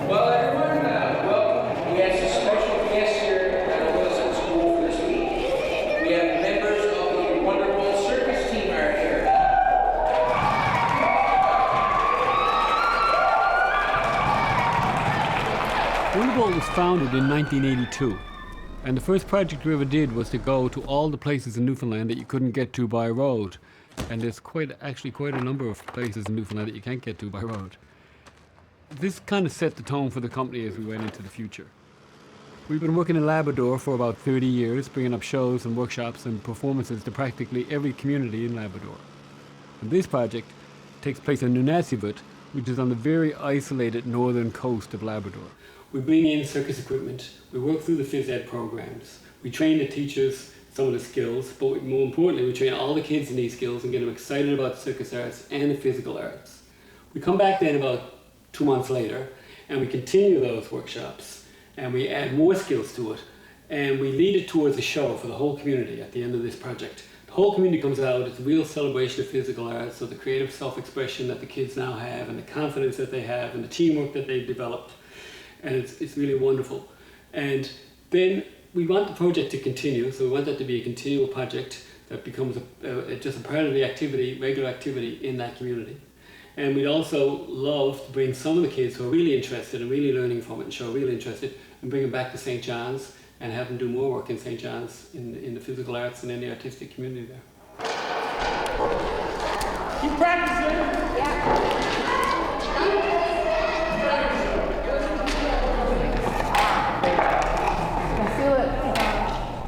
Well, everyone, welcome. We have some special guests here at Wilson School for this week. We have members of the wonderful circus team are here. Wonderbolt was founded in 1982, and the first project we ever did was to go to all the places in Newfoundland that you couldn't get to by road. And there's actually quite a number of places in Newfoundland that you can't get to by road. This kind of set the tone for the company as we went into the future. We've been working in Labrador for about 30 years, bringing up shows and workshops and performances to practically every community in Labrador. And this project takes place in Nunasivut, which is on the very isolated northern coast of Labrador. We bring in circus equipment, we work through the phys ed programs, we train the teachers some of the skills, but more importantly, we train all the kids in these skills and get them excited about circus arts and the physical arts. We come back then about 2 months later, and we continue those workshops, and we add more skills to it, and we lead it towards a show for the whole community at the end of this project. The whole community comes out, it's a real celebration of physical arts, so the creative self-expression that the kids now have, and the confidence that they have, and the teamwork that they've developed, and it's really wonderful. And then we want the project to continue, so we want that to be a continual project that becomes just a part of the activity, regular activity in that community. And we'd also love to bring some of the kids who are really interested and really learning from it and show really interested and bring them back to St. John's and have them do more work in St. John's in the physical arts and in the artistic community there. Keep practicing! Yeah. I feel it.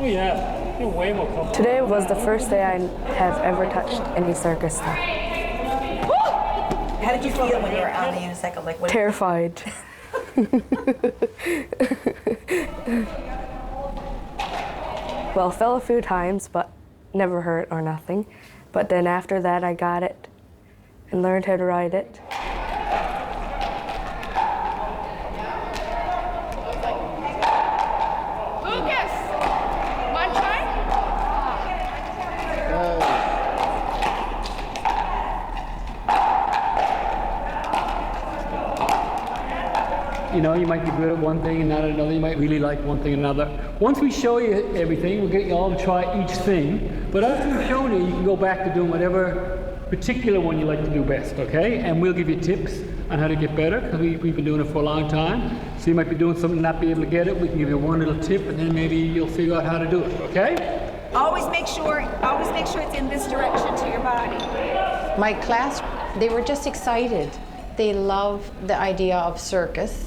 Oh yeah, you're way more comfortable. Today was the first day I have ever touched any circus stuff. How did you feel when you were on the unicycle? Like what? Terrified. Well, fell a few times, but never hurt or nothing. But then after that, I got it and learned how to ride it. You know, you might be good at one thing and not at another. You might really like one thing and another. Once we show you everything, we'll get you all to try each thing. But after we've shown you, you can go back to doing whatever particular one you like to do best, okay? And we'll give you tips on how to get better, because we've been doing it for a long time. So you might be doing something and not be able to get it. We can give you one little tip, and then maybe you'll figure out how to do it, okay? Always make sure it's in this direction to your body. My class, they were just excited. They love the idea of circus.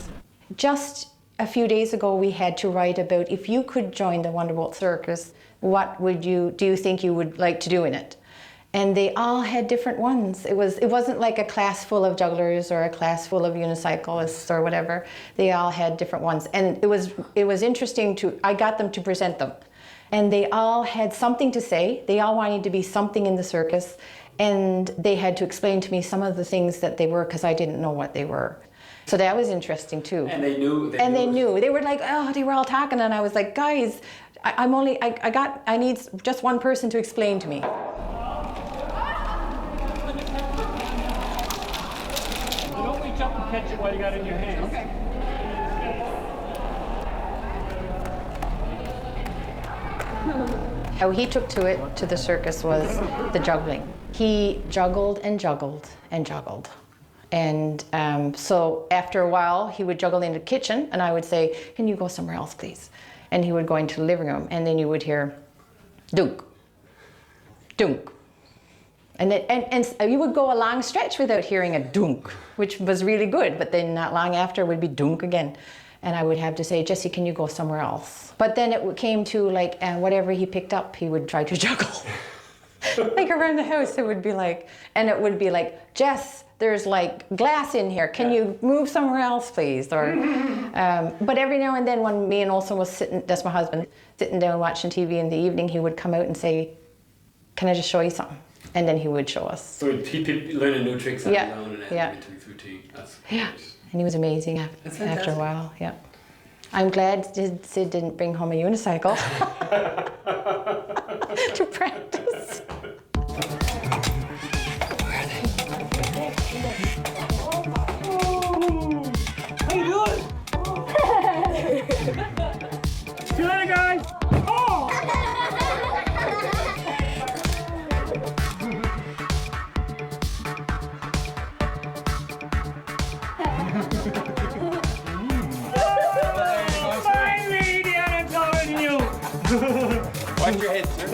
Just a few days ago, we had to write about if you could join the Wonderbolt Circus, what do you think you would like to do in it? And they all had different ones. It wasn't like a class full of jugglers or a class full of unicyclists or whatever. They all had different ones, and it was interesting I got them to present them, and they all had something to say. They all wanted to be something in the circus, and they had to explain to me some of the things that they were, because I didn't know what they were. So that was interesting too. And they knew. They knew. They were like, oh, they were all talking, and I was like, guys, I need just one person to explain to me. Don't reach up and catch it while you got it in your hands. Okay. How he took to the circus was the juggling. He juggled and juggled and juggled. And so after a while, he would juggle in the kitchen, and I would say, can you go somewhere else, please? And he would go into the living room, and then you would hear, dunk, dunk. And you would go a long stretch without hearing a dunk, which was really good, but then not long after it would be dunk again. And I would have to say, Jesse, can you go somewhere else? But then it came to like, whatever he picked up, he would try to juggle. Like around the house, it would be like, and it would be like, Jess, there's like glass in here. Can you move somewhere else, please? Or, but every now and then when me and Olsen was sitting, that's my husband, sitting down watching TV in the evening, he would come out and say, can I just show you something? And then he would show us. So he learning new tricks on his own and yeah. into his routine. That's Yeah, great. and he was amazing after a while, yeah. I'm glad Sid didn't bring home a unicycle to practice. How you doing? See you later, guys. Watch your head, sir.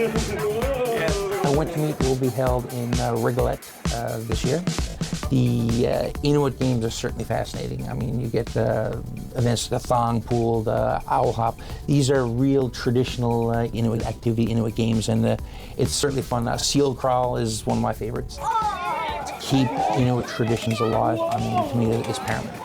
Winter Meet will be held in Rigolette this year. The Inuit games are certainly fascinating. I mean, you get events, the thong pool, the owl hop. These are real traditional Inuit activity, Inuit games, and it's certainly fun. Seal crawl is one of my favorites. To keep Inuit traditions alive, I mean, to me, it's paramount.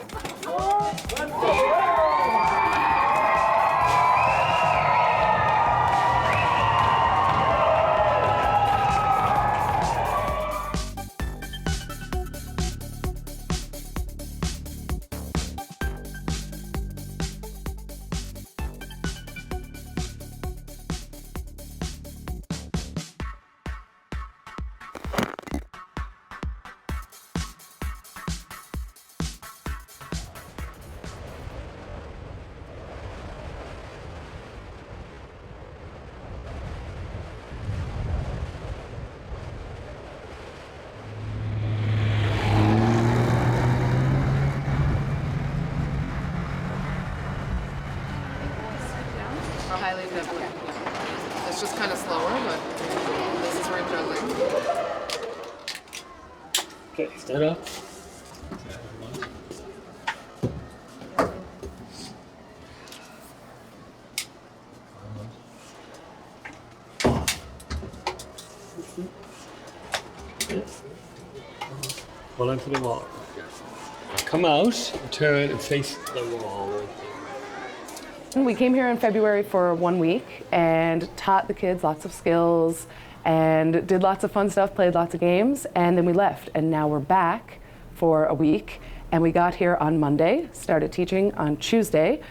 Highly definitely. It's just kind of slower, but this is where I'm juggling. Okay, stand up. Hold on to the wall. Come out, turn, and face the wall. We came here in February for 1 week and taught the kids lots of skills and did lots of fun stuff, played lots of games, and then we left. And now we're back for a week, and we got here on Monday, started teaching on Tuesday.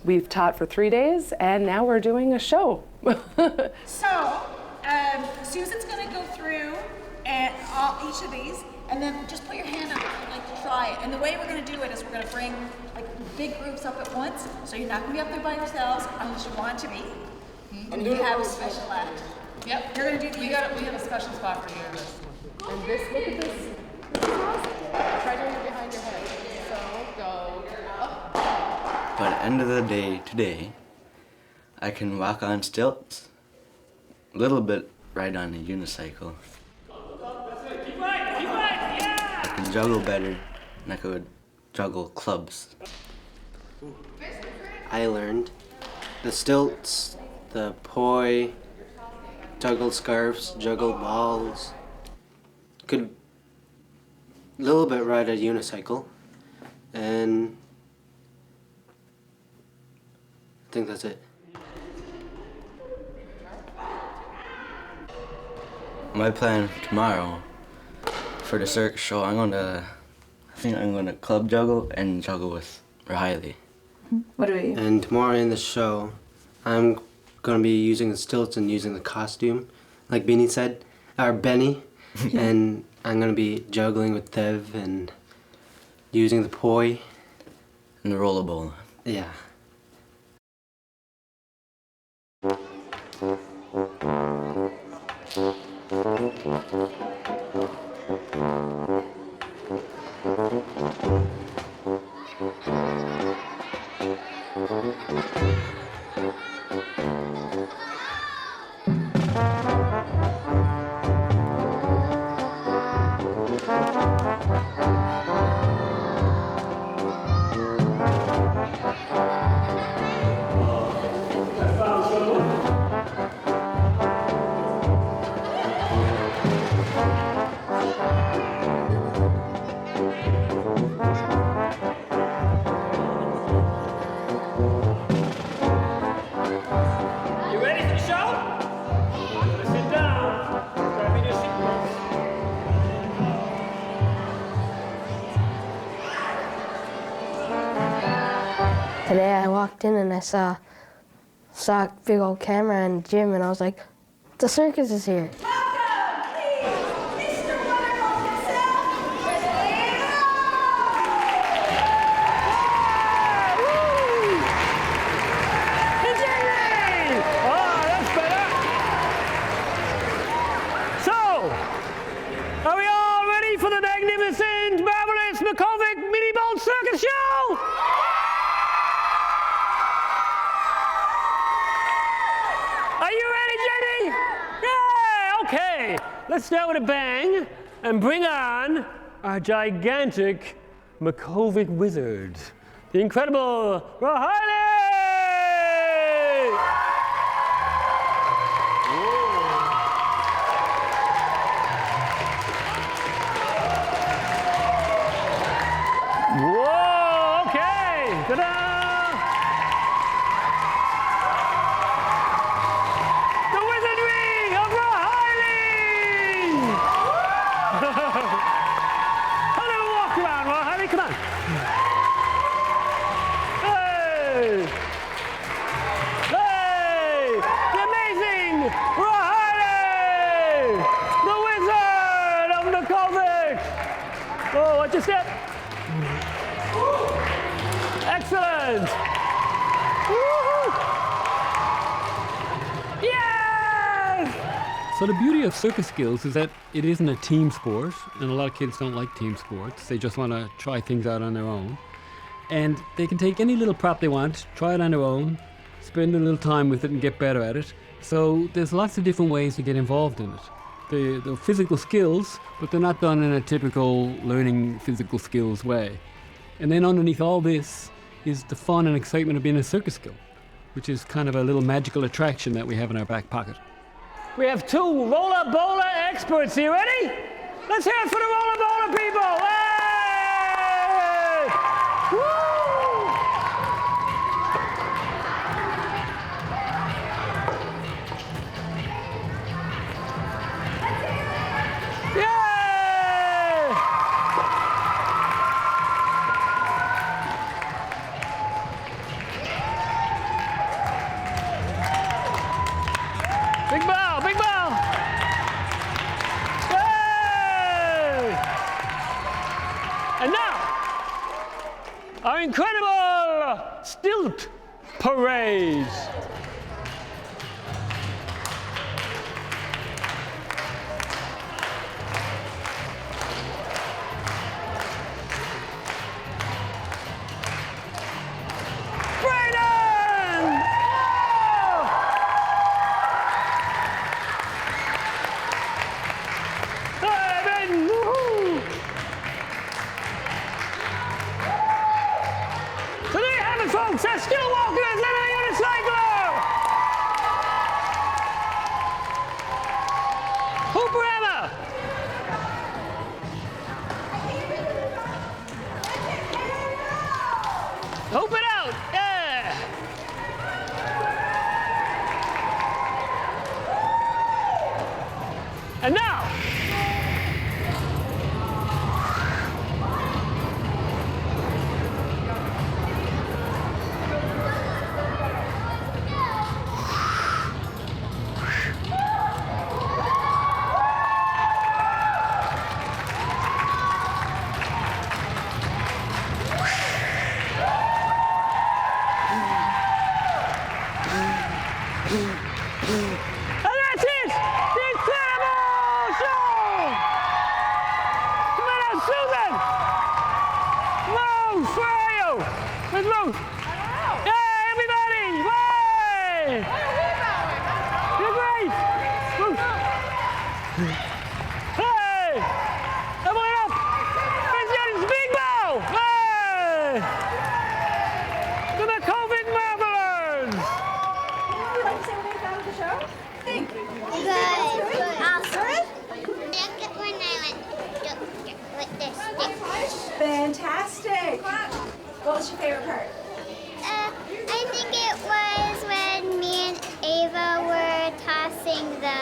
We've taught for 3 days, and now we're doing a show. So, Susan's gonna go through and each of these, and then just put your hand up, like try it. And the way we're gonna do it is we're gonna bring like big groups up at once, so you're not gonna be up there by yourselves unless you want to be. And if you have a special act, Yep. you're gonna do the. We have a special spot for you. And this, look at this. Try doing it behind your head. So go up. By the end of the day today, I can walk on stilts, a little bit ride on a unicycle. I can juggle better than I could juggle clubs. I learned the stilts, the poi, juggle scarves, juggle balls. Could a little bit ride a unicycle, and I think that's it. My plan tomorrow for the circus show, I think I'm gonna club juggle and juggle with Riley. What do we? And tomorrow in the show, I'm gonna be using the stilts and using the costume, like Benny said, or Benny, and I'm gonna be juggling with Dev and using the poi. And the rollerball. Yeah. walked in and I saw a big old camera and gym, and I was like, the circus is here. Are we all ready for the magnificent, marvelous Komatik Mini Bolt Circus Show? Are you ready, Jenny? Yeah, okay. Let's start with a bang and bring on our gigantic Komatik wizard, the incredible Riley! Whoa, okay, ta-da! The wizardry of Riley! How do we walk around, Riley? Come on. Hey! Hey! The amazing Riley! The wizard of the Komatik! Oh, watch your step. Excellent! Woo-hoo. Yes! So the beauty of circus skills is that it isn't a team sport, and a lot of kids don't like team sports. They just want to try things out on their own. And they can take any little prop they want, try it on their own, spend a little time with it and get better at it. So there's lots of different ways to get involved in it. The physical skills, but they're not done in a typical learning physical skills way. And then underneath all this is the fun and excitement of being a circus skill, which is kind of a little magical attraction that we have in our back pocket. We have two roller bowler experts here. Ready? Let's hear it for the roller bowler people. Hey! Woo! Big bow, big bow! Hey! And now, our incredible stilt parade. Folks, they're still walking us in a unicycler! Hooper Emma! Hoop it out! Yeah! And now! And that's it! The incredible show! Come on out, Susan! Rose, where are you? Where's Rose? Hey, everybody! Way! You're great! Rose. Hey! Everyone up! It's Big Bow! Hey! The Komatik Marvelers! Fantastic! What was your favorite part? I think it was when me and Ava were tossing the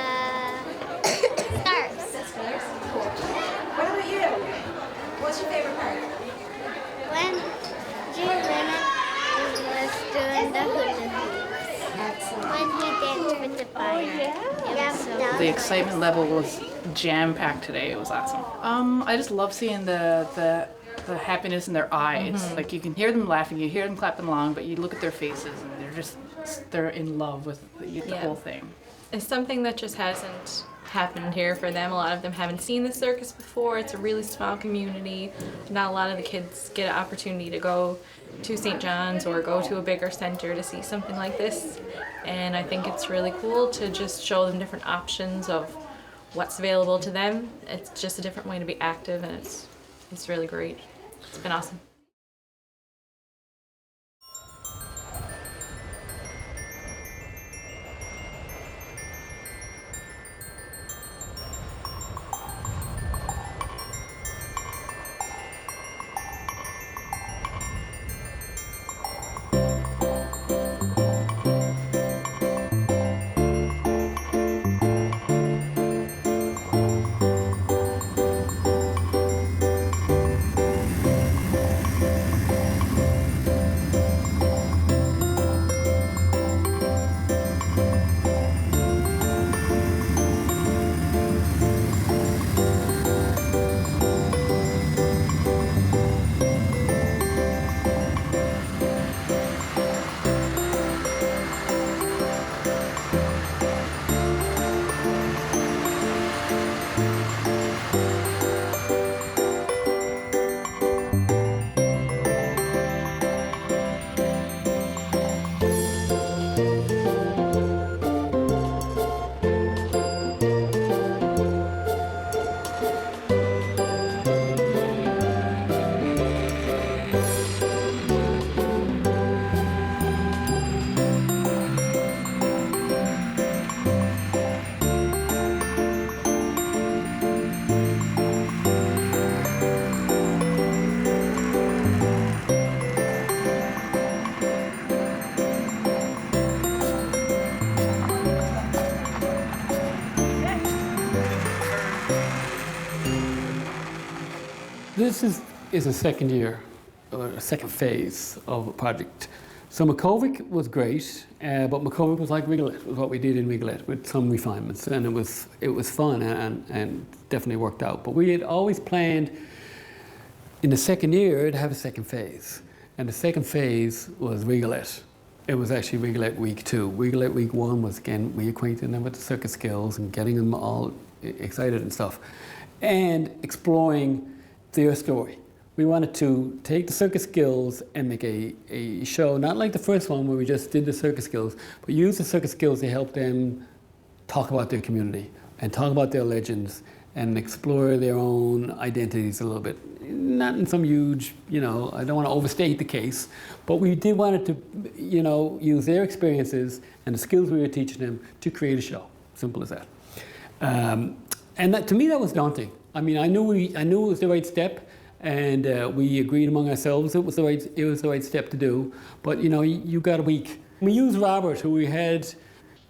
stars. Cool. What about you? What's your favorite part? When Juliana was doing when he danced with the fire. Yeah, The excitement level was jam-packed today. It was awesome. I just love seeing the happiness in their eyes. Like you can hear them laughing, you hear them clapping along, but you look at their faces and they're in love with the whole thing. It's something that just hasn't happened here for them. A lot of them haven't seen the circus before. It's a really small community. Not a lot of the kids get an opportunity to go to St. John's or go to a bigger center to see something like this. And I think it's really cool to just show them different options of what's available to them. It's just a different way to be active, and it's really great. It's been awesome. This is a second year, or a second phase of a project. So Makovic was great, but Makovic was like Rigolette, was what we did in Rigolette with some refinements, and it was fun and definitely worked out. But we had always planned in the second year to have a second phase, and the second phase was Rigolette. It was actually Rigolette Week 2. Rigolette Week 1 was, again, reacquainting them with the circus skills and getting them all excited and stuff, and exploring their story. We wanted to take the circus skills and make a show, not like the first one where we just did the circus skills, but use the circus skills to help them talk about their community and talk about their legends and explore their own identities a little bit. Not in some huge, I don't want to overstate the case, but we did want it to, use their experiences and the skills we were teaching them to create a show. Simple as that. And that, to me, that was daunting. I mean, I knew it was the right step, and we agreed among ourselves it was the right step to do. But you got a week. We used Robert, who we had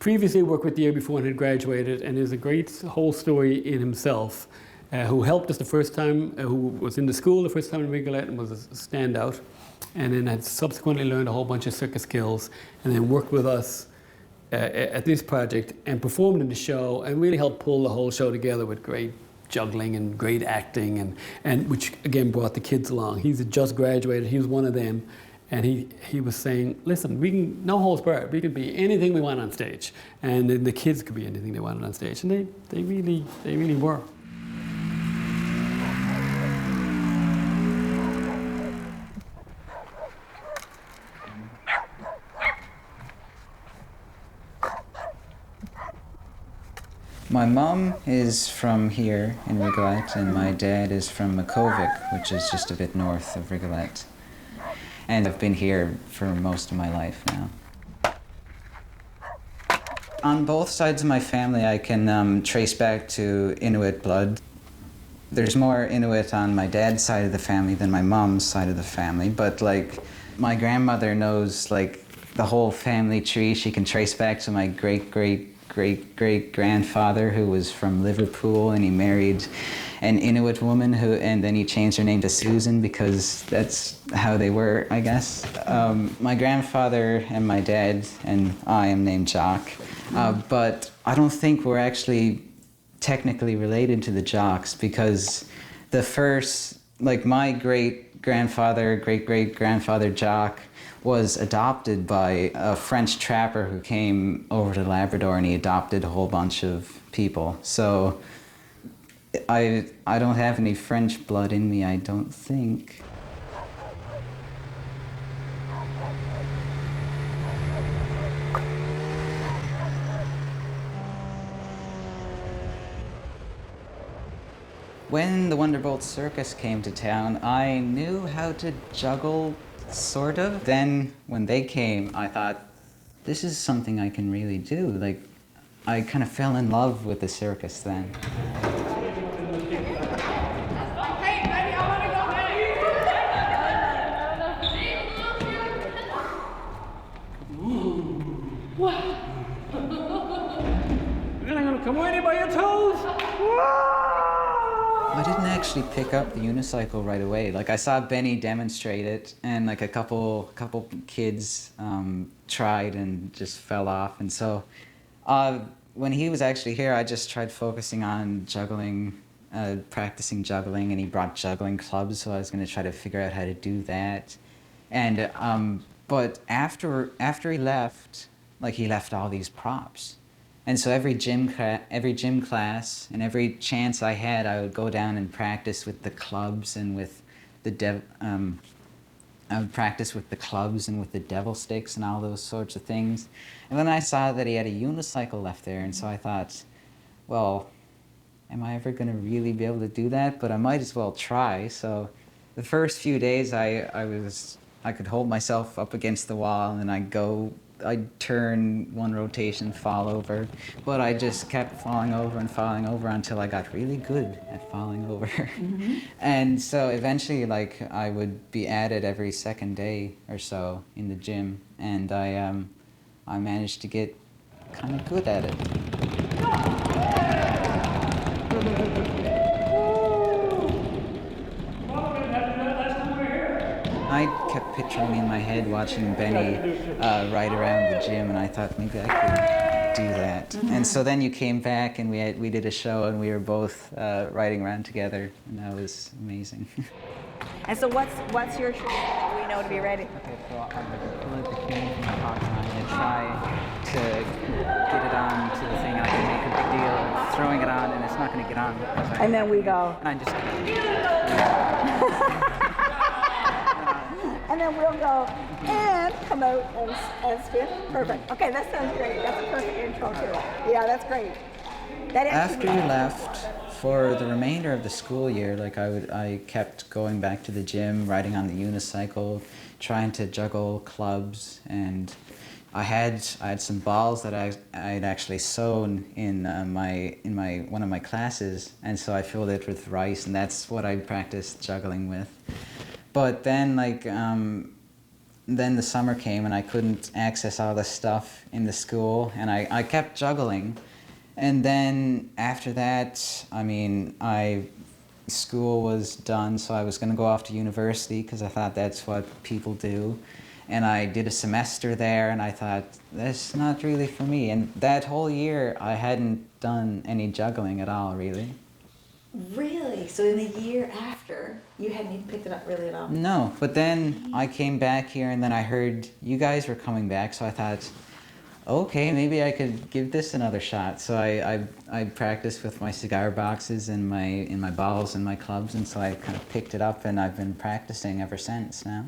previously worked with the year before and had graduated, and is a great whole story in himself. Who helped us the first time, who was in the school the first time in Rigolette and was a standout, and then had subsequently learned a whole bunch of circus skills, and then worked with us at this project and performed in the show, and really helped pull the whole show together with great juggling and great acting, and which again brought the kids along. He's just graduated, he was one of them, and he was saying, listen, we can, no holds barred, we can be anything we want on stage, and then the kids could be anything they wanted on stage, and they really were. My mom is from here in Rigolette, and my dad is from Makovic, which is just a bit north of Rigolette. And I've been here for most of my life now. On both sides of my family, I can trace back to Inuit blood. There's more Inuit on my dad's side of the family than my mom's side of the family, but my grandmother knows the whole family tree. She can trace back to my great great-great-grandfather who was from Liverpool, and he married an Inuit woman and then he changed her name to Susan because that's how they were, I guess. My grandfather and my dad and I am named Jock, but I don't think we're actually technically related to the Jocks because the first, like my great-great-grandfather Jock was adopted by a French trapper who came over to Labrador, and he adopted a whole bunch of people. So I don't have any French blood in me, I don't think. When the Wonderbolt Circus came to town, I knew how to juggle, sort of. Then when they came, I thought, this is something I can really do. Like, I kind of fell in love with the circus then. What? You're not gonna come with you by your toes? I didn't actually pick up the unicycle right away. Like I saw Benny demonstrate it, and like a couple kids tried and just fell off. And so when he was actually here, I just tried focusing on juggling, practicing juggling, and he brought juggling clubs, so I was going to try to figure out how to do that. And but after he left, like he left all these props. And so every gym class and every chance I had, I would go down and practice with the clubs and with the I would practice with the clubs and with the devil sticks and all those sorts of things. And then I saw that he had a unicycle left there, and so I thought, well, am I ever going to really be able to do that? But I might as well try. So the first few days, I could hold myself up against the wall, and I'd turn one rotation, fall over, but I just kept falling over until I got really good at falling over. Mm-hmm. And so eventually, like, I would be at it every second day or so in the gym, and I managed to get kind of good at it. I kept picturing in my head watching Benny ride around the gym, and I thought maybe I could do that. Mm-hmm. And so then you came back, and we did a show, and we were both riding around together, and that was amazing. And so what's your trick that we know to be ready? Okay, so I'm going to pull out the cane from the pocket, and I'm going to try to get it on to the thing, and I can make a big deal of throwing it on, and it's not going to get on. And then we go. And I'm just and then we'll go and come out and spin. Perfect. Okay, that sounds great. That's a perfect intro to it. Yeah, that's great. After you left, for the remainder of the school year, like I kept going back to the gym, riding on the unicycle, trying to juggle clubs, and I had some balls that I'd actually sewn in one of my classes, and so I filled it with rice, and that's what I practiced juggling with. But then, like, then the summer came, and I couldn't access all the stuff in the school, and I kept juggling. And then after that, I mean, school was done, so I was going to go off to university because I thought that's what people do. And I did a semester there, and I thought, that's not really for me. And that whole year, I hadn't done any juggling at all, really. Really? So in the year after, you hadn't even picked it up really at all? No, but then I came back here, and then I heard you guys were coming back, so I thought, okay, maybe I could give this another shot. So I practiced with my cigar boxes and my balls and my clubs, and so I kind of picked it up, and I've been practicing ever since now.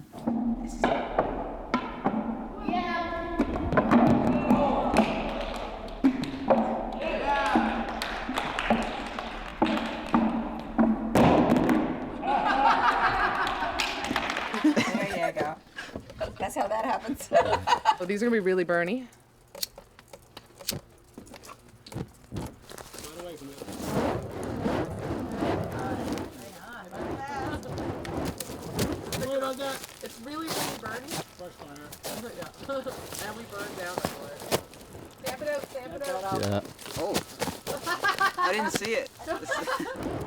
There you go. That's how that happens. So these are gonna be really burny. It's really, really burny. Yeah. And we burn down for it. Stamp it out, stamp it out. Yeah. Oh, I didn't see it.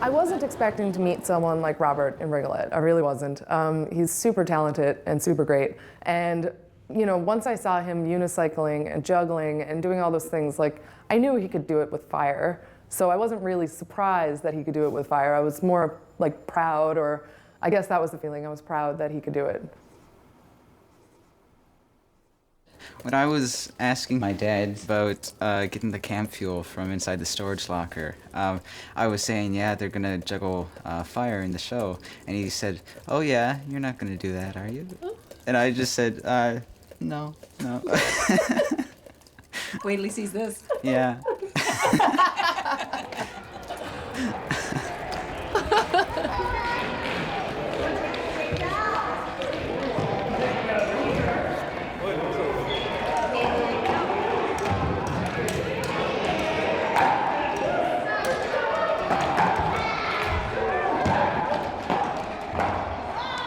I wasn't expecting to meet someone like Robert in Rigolette. I really wasn't. He's super talented and super great. And you know, once I saw him unicycling and juggling and doing all those things, like I knew he could do it with fire. So I wasn't really surprised that he could do it with fire. I was more like proud, or I guess that was the feeling. I was proud that he could do it. When I was asking my dad about getting the camp fuel from inside the storage locker, I was saying, yeah, they're gonna juggle fire in the show. And he said, oh yeah, you're not gonna do that, are you? And I just said, no. Wait till he sees this. Yeah.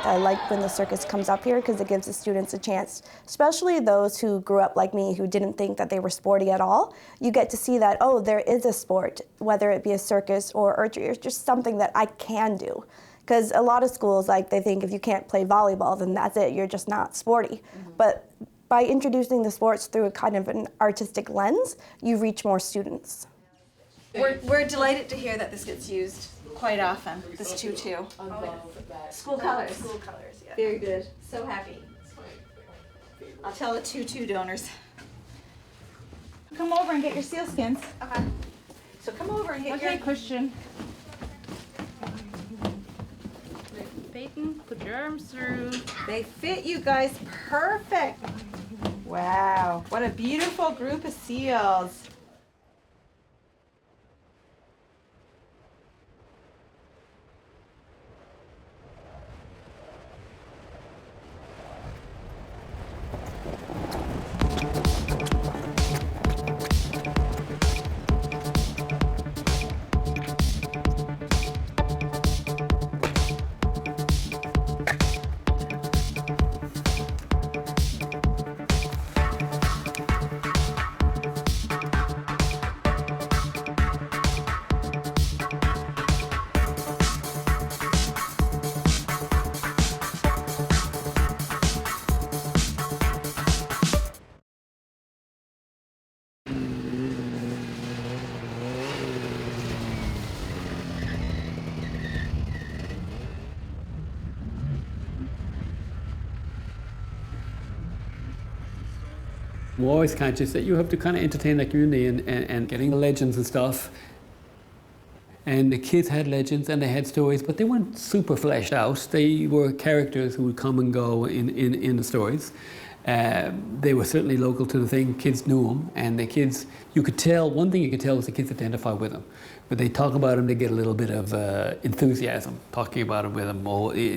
I like when the circus comes up here because it gives the students a chance, especially those who grew up like me who didn't think that they were sporty at all. You get to see that, oh, there is a sport, whether it be a circus or archery, or just something that I can do. Because a lot of schools, like, they think if you can't play volleyball, then that's it, you're just not sporty. But by introducing the sports through a kind of an artistic lens, you reach more students. We're delighted to hear that this gets used quite often, this tutu. School colors. School colors, yeah. Very good. So happy. I'll tell the tutu donors. Come over and get your sealskins. Okay. So come over and get your... Okay, Christian. Peyton, put your arms through. They fit you guys perfect. Wow, what a beautiful group of seals. I'm always conscious that you have to kind of entertain the community and getting the legends and stuff. And the kids had legends and they had stories, but they weren't super fleshed out. They were characters who would come and go in the stories. They were certainly local to the thing. Kids knew them, and the kids, you could tell, one thing you could tell was the kids identify with them. When they talk about them, they get a little bit of enthusiasm talking about them with them.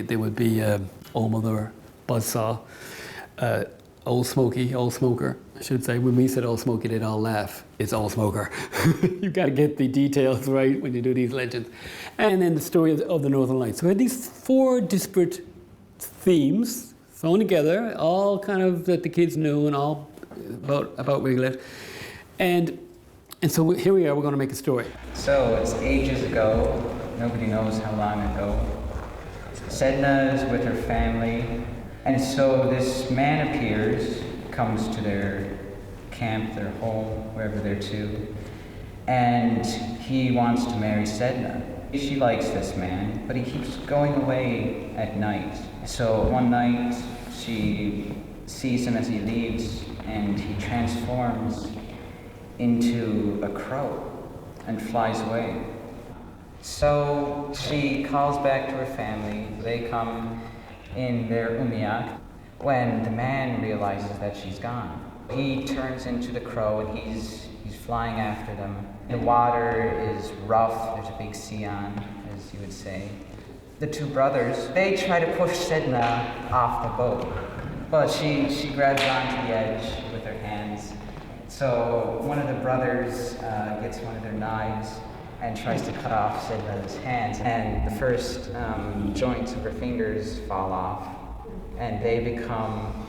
There would be Old Mother, Buzzsaw, Old Smoky, Old Smoker, I should say. When we said Old Smoky, they'd all laugh. It's Old Smoker. You've got to get the details right when you do these legends. And then the story of the Northern Lights. So we had these 4 disparate themes thrown together, all kind of that the kids knew and all about Rigolette. And so here we are, we're going to make a story. So it's ages ago, nobody knows how long ago. Sedna is with her family, and so this man appears, comes to their camp, their home, wherever they're to, and he wants to marry Sedna. She likes this man, but he keeps going away at night. So one night she sees him as he leaves, and he transforms into a crow and flies away. So she calls back to her family. They come in their umiak when the man realizes that she's gone. He turns into the crow and he's flying after them. The water is rough, there's a big sea on, as you would say. The 2 brothers, they try to push Sedna off the boat, but she grabs onto the edge with her hands. So one of the brothers gets one of their knives and tries to cut off Sedna's hands, and the first joints of her fingers fall off, and they become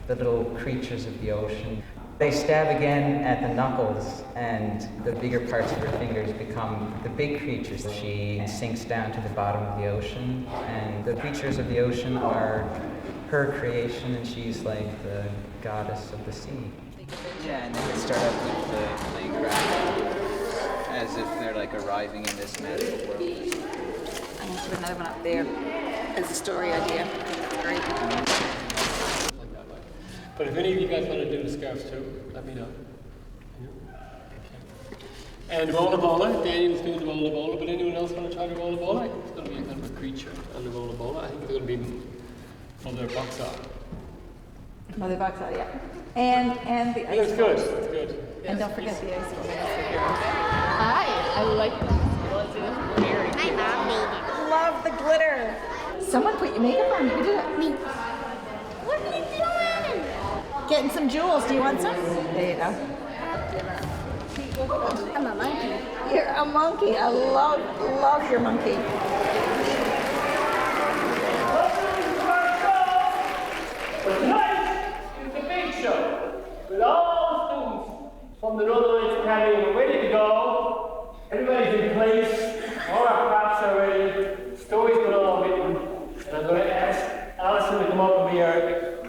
the little creatures of the ocean. They stab again at the knuckles, and the bigger parts of her fingers become the big creatures. She sinks down to the bottom of the ocean, and the creatures of the ocean are her creation, and she's like the goddess of the sea. Yeah, and they would start up with the playground as if they're like arriving in this magical world. I'm going to put another one up there as a story idea. That's great. But if any of you guys want to do the scarves too, let me know. And rolla bola, Daniel's doing the rolla bola, but anyone else want to try the rolla bola? I think it's going to be a kind of a creature on the rolla bola. I think it's going to be Mother Box Art. Mother Box Art, yeah. And the ice. It's good, it's good. And don't forget the ice cream. Hi, I like that. Very My mom made it. Love the glitter. Someone put your makeup on. Who did it? Me. What are you doing? Getting some jewels. Do you want some? There you go. I'm a monkey. You're a monkey. I love your monkey. But tonight is the big show, with all the students from the Northern Lights Academy are ready to go. Everybody's in place, all our props are ready, stories are all written, and I'm going to ask Allison to come up and be our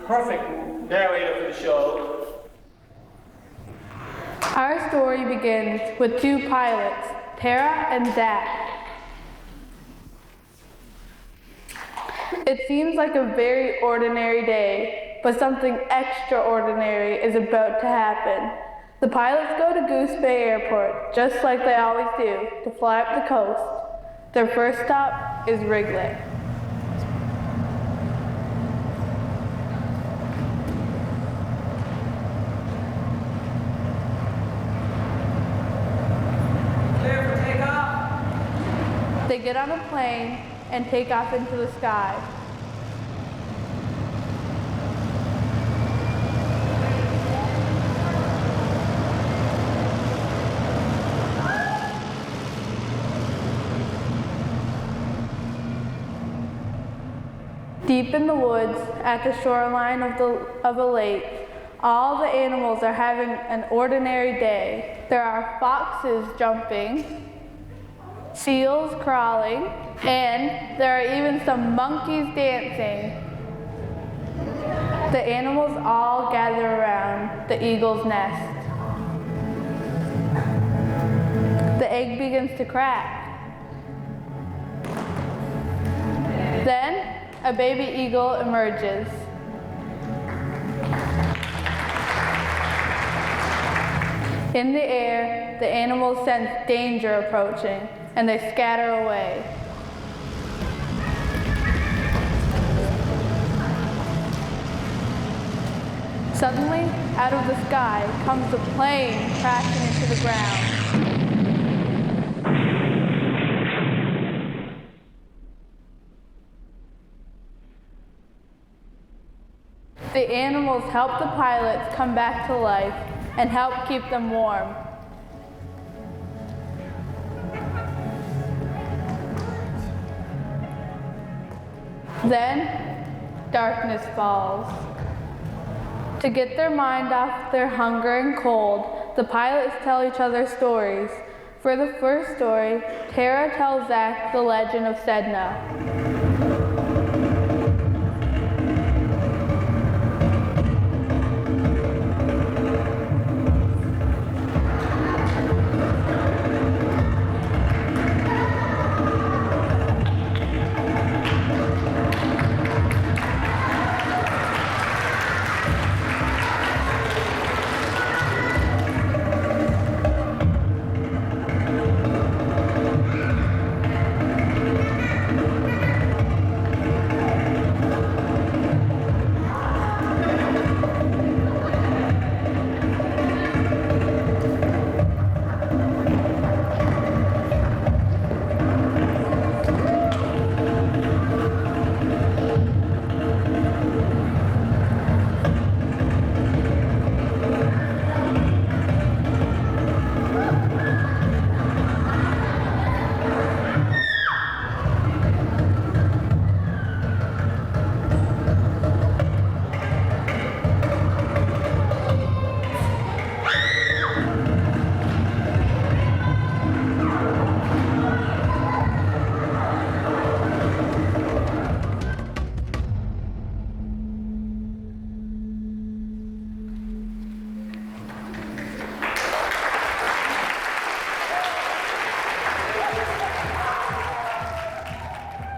perfect narrator for the show. Our story begins with two pilots, Tara and Zach. It seems like a very ordinary day, but something extraordinary is about to happen. The pilots go to Goose Bay Airport, just like they always do, to fly up the coast. Their first stop is Wrigley. Clear for takeoff. They get on a plane and take off into the sky. Deep in the woods, at the shoreline of a lake, all the animals are having an ordinary day. There are foxes jumping, seals crawling, and there are even some monkeys dancing. The animals all gather around the eagle's nest. The egg begins to crack. Then, a baby eagle emerges. In the air, the animals sense danger approaching, and they scatter away. Suddenly, out of the sky comes a plane crashing into the ground. The animals help the pilots come back to life and help keep them warm. Then, darkness falls. To get their mind off their hunger and cold, the pilots tell each other stories. For the first story, Tara tells Zach the legend of Sedna.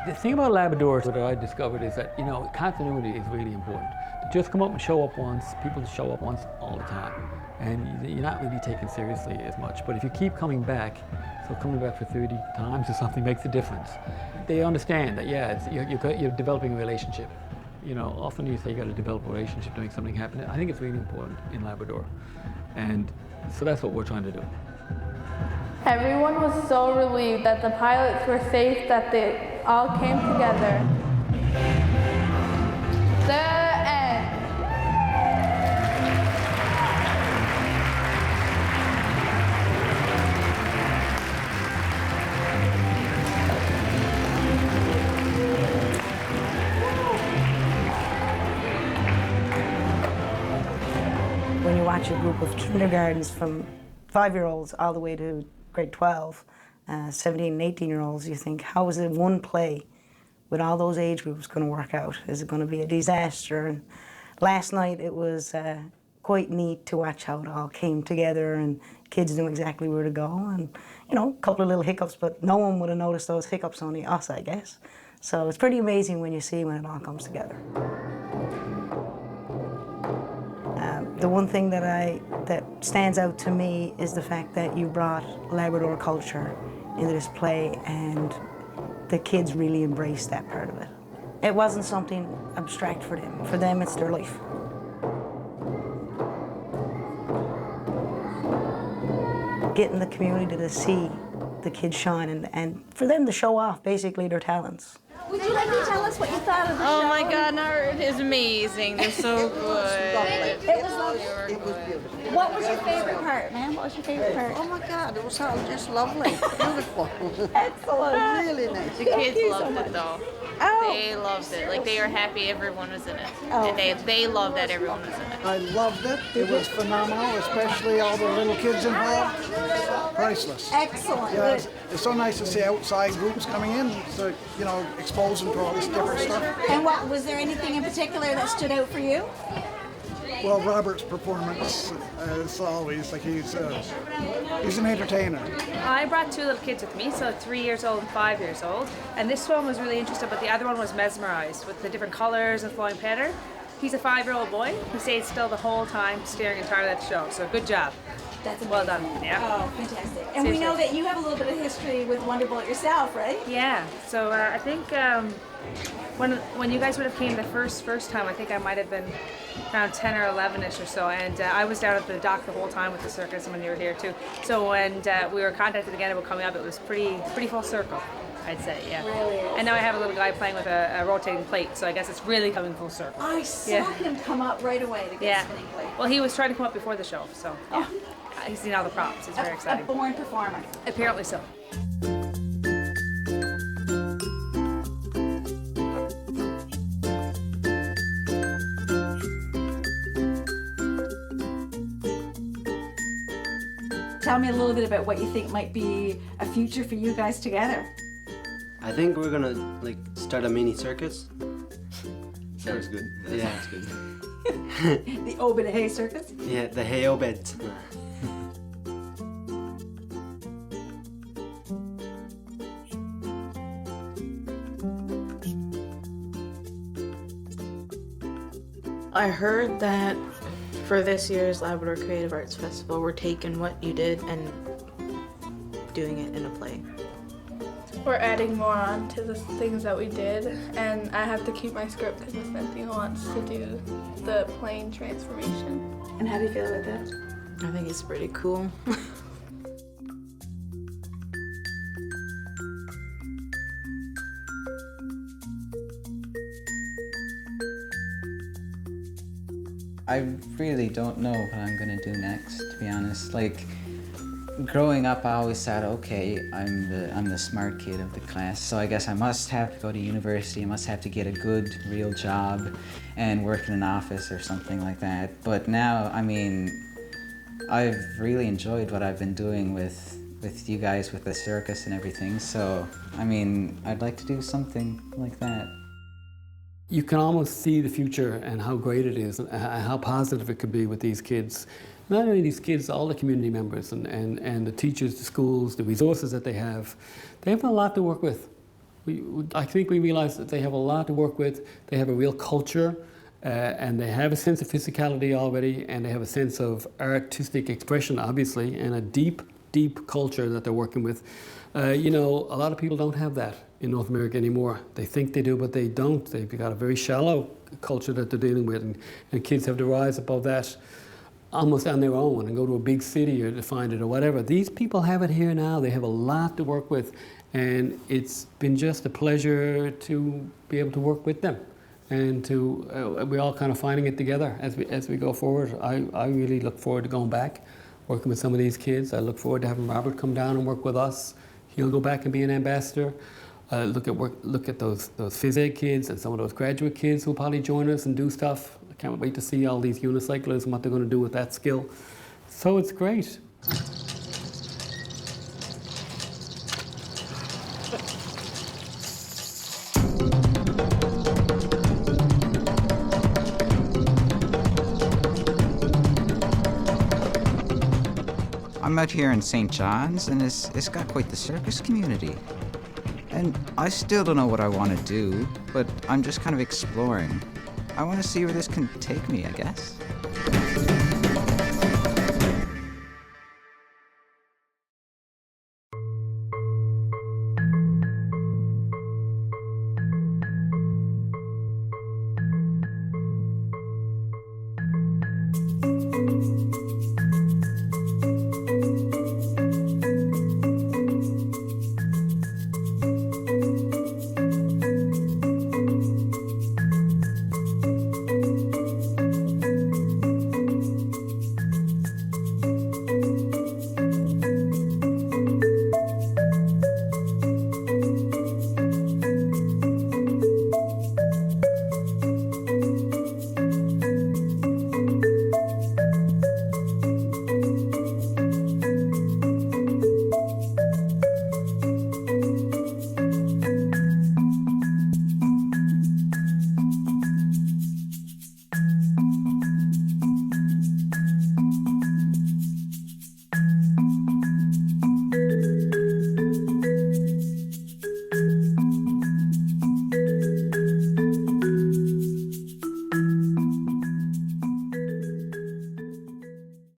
The thing about Labradors that I discovered is that, continuity is really important. To just come up and show up once, people show up once all the time, and you're not really taken seriously as much. But if you keep coming back, so coming back for 30 times or something makes a difference. They understand that, you're developing a relationship. Often you say you got to develop a relationship to make something happen. I think it's really important in Labrador. And so that's what we're trying to do. Everyone was so relieved that the pilots were safe that they all came together. The end. When you watch a group of kindergartens from 5-year-olds all the way to grade 12, 17 and 18-year-olds, you think, how is it one play with all those age groups going to work out? Is it going to be a disaster? And last night it was quite neat to watch how it all came together and kids knew exactly where to go. And, a couple of little hiccups, but no one would have noticed those hiccups, only us, I guess. So it's pretty amazing when you see when it all comes together. The one thing that stands out to me is the fact that you brought Labrador culture into this play, and the kids really embraced that part of it. It wasn't something abstract for them. For them, it's their life. Getting the community to see the kids shine and for them to show off basically their talents. Would you like to tell us what you thought of the show? Oh my God, art is amazing. They're so good. It was lovely. It was beautiful. What was your favorite part, man? What was your favorite part? Oh my God, it was all just lovely, beautiful. Excellent. Really nice. The kids loved it though. Oh. They loved it. Like, they were happy everyone was in it. Oh. And they loved that everyone was in it. I loved it. It was phenomenal, especially all the little kids involved. Priceless. Excellent. Yeah, it's so nice to see outside groups coming in, so expose them to all this different stuff. And was there anything in particular that stood out for you? Well, Robert's performance is always like he's an entertainer. I brought two little kids with me, so 3 years old and 5 years old, and this one was really interested, but the other one was mesmerized with the different colors and flowing pattern. He's a 5-year-old boy. He stayed still the whole time, staring entirely at the show. So good job. That's well done. Yeah. Oh, fantastic. And we know that you have a little bit of history with Wonderbolt yourself, right? Yeah. So I think when you guys would have came the first time, I think I might have been around 10 or 11ish or so, and I was down at the dock the whole time with the circus when you were here too. So when we were contacted again about coming up, it was pretty full circle, I'd say. Yeah. Really is. And now I have a little guy playing with a rotating plate, so I guess it's really coming full circle. I saw him come up right away to get spinning plate. Well, he was trying to come up before the show, so yeah. He's seen all the props. It's very exciting. A born performer. Apparently so. Tell me a little bit about what you think might be a future for you guys together. I think we're gonna start a mini circus. Sounds good. That sounds good. The Obed Hay Circus? Yeah, the Hay Obed. I heard that for this year's Labrador Creative Arts Festival, we're taking what you did and doing it in a play. We're adding more on to the things that we did, and I have to keep my script because Miss Cynthia wants to do the plane transformation. And how do you feel about that? I think it's pretty cool. I really don't know what I'm gonna do next, to be honest. Growing up, I always thought, okay, I'm the smart kid of the class, so I guess I must have to go to university, I must have to get a good, real job and work in an office or something like that. But now, I've really enjoyed what I've been doing with you guys, with the circus and everything, so, I'd like to do something like that. You can almost see the future and how great it is and how positive it could be with these kids. Not only these kids, all the community members and the teachers, the schools, the resources that they have a lot to work with. I think we realize that they have a lot to work with. They have a real culture, and they have a sense of physicality already, and they have a sense of artistic expression, obviously, and a deep, deep culture that they're working with. You know, a lot of people don't have that in North America anymore. They think they do, but they don't. They've got a very shallow culture that they're dealing with, and kids have to rise above that almost on their own and go to a big city or to find it or whatever. These people have it here now. They have a lot to work with, and it's been just a pleasure to be able to work with them, and to we're all kind of finding it together as we go forward. I really look forward to going back, working with some of these kids. I look forward to having Robert come down and work with us. He'll go back and be an ambassador. Look at those phys ed kids and some of those graduate kids who'll probably join us and do stuff. I can't wait to see all these unicyclists and what they're going to do with that skill. So it's great. I'm out here in St. John's, and it's got quite the circus community. And I still don't know what I want to do, but I'm just kind of exploring. I want to see where this can take me, I guess.